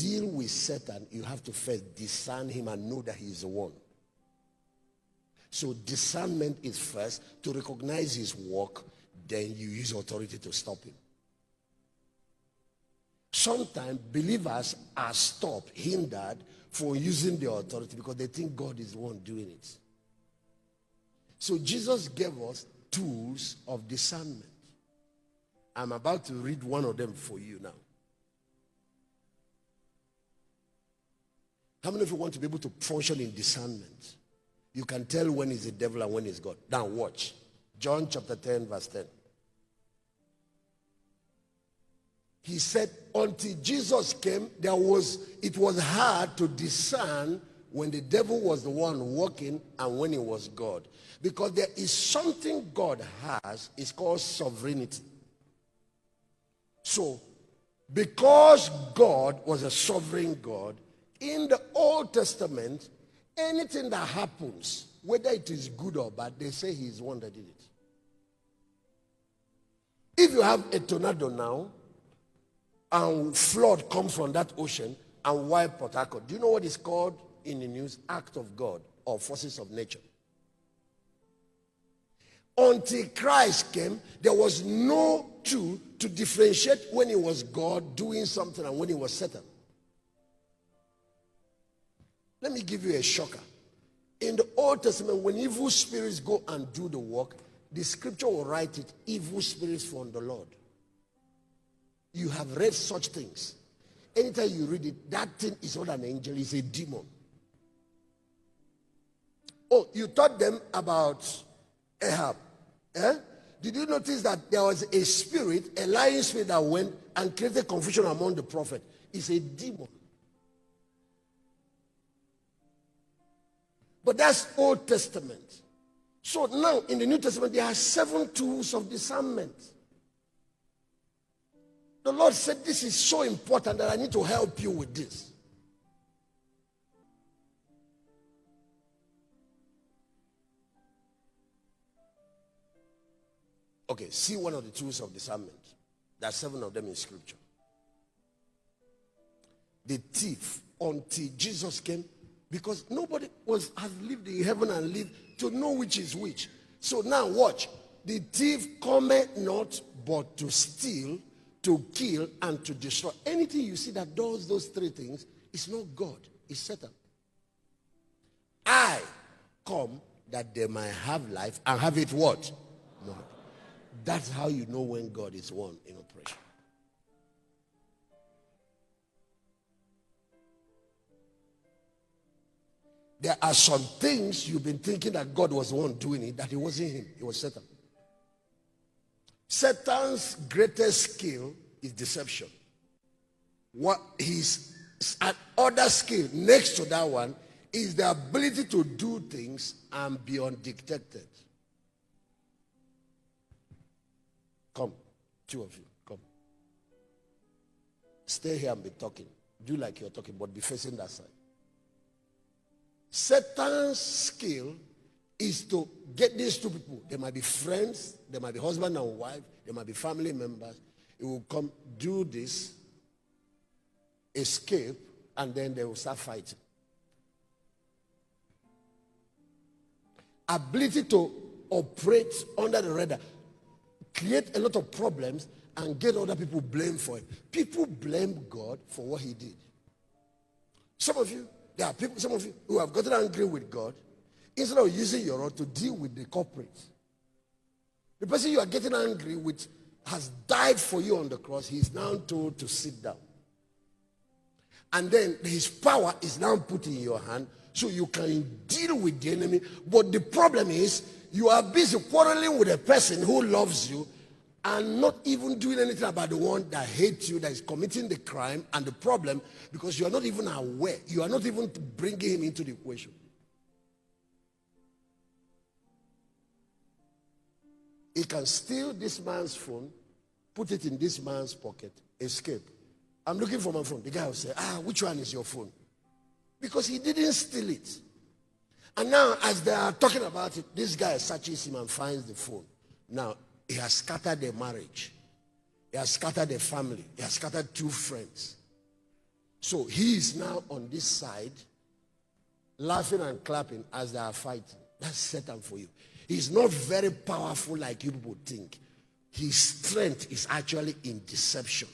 deal with Satan, you have to first discern him and know that he is the one. So discernment is first to recognize his work, then you use authority to stop him. Sometimes believers are stopped, hindered from using the authority because they think God is the one doing it. So Jesus gave us tools of discernment. I'm about to read one of them for you now. How many of you want to be able to function in discernment? You can tell when it's the devil and when it's God. Now watch. John chapter 10 verse 10. He said, until Jesus came, it was hard to discern when the devil was the one working and when it was God. Because there is something God has, it's called sovereignty. So, because God was a sovereign God, in the Old Testament, anything that happens, whether it is good or bad, they say he's the one that did it. If you have a tornado now, and flood comes from that ocean and wipe Port Harcourt, do you know what is called in the news? Act of God or forces of nature. Until Christ came, there was no tool to differentiate when it was God doing something and when it was Satan. Let me give you a shocker. In the Old Testament, when evil spirits go and do the work, the scripture will write it, evil spirits from the Lord. You have read such things. Anytime you read it, that thing is not an angel, it's a demon. Oh, you taught them about Ahab. Eh? Did you notice that there was a spirit, a lying spirit that went and created confusion among the prophet? It's a demon. But that's Old Testament. So now in the New Testament, there are 7 tools of discernment. The Lord said, this is so important that I need to help you with this. Okay, see one of the tools of discernment. There are 7 of them in scripture. The thief, until Jesus came, because nobody has lived in heaven and lived to know which is which. So now watch. The thief cometh not but to steal, to kill, and to destroy. Anything you see that does those 3 things is not God, it's Satan. I come that they might have life and have it what? No. That's how you know when God is one in operation. There are some things you've been thinking that God was the one doing it, that it wasn't him, it was Satan. Satan's greatest skill is deception. What his other skill next to that one is the ability to do things and be undetected. Come, 2 of you, come. Stay here and be talking. Do like you're talking, but be facing that side. Satan's skill is to get these 2 people. They might be friends, they might be husband and wife, they might be family members. It will come, do this, escape, and then they will start fighting. Ability to operate under the radar, create a lot of problems, and get other people blamed for it. People blame God for what he did. Some of you who have gotten angry with God, instead of using your rod to deal with the culprit. The person you are getting angry with has died for you on the cross. He is now told to sit down. And then his power is now put in your hand so you can deal with the enemy. But the problem is you are busy quarreling with a person who loves you and not even doing anything about the one that hates you, that is committing the crime and the problem, because you are not even aware. You are not even bringing him into the equation. He can steal this man's phone, put it in this man's pocket, escape. I'm looking for my phone. The guy will say, which one is your phone? Because he didn't steal it. And now, as they are talking about it, this guy searches him and finds the phone. Now, he has scattered their marriage. He has scattered their family. He has scattered 2 friends. So he is now on this side, laughing and clapping as they are fighting. That's Satan for you. He's not very powerful like you people think. His strength is actually in deception.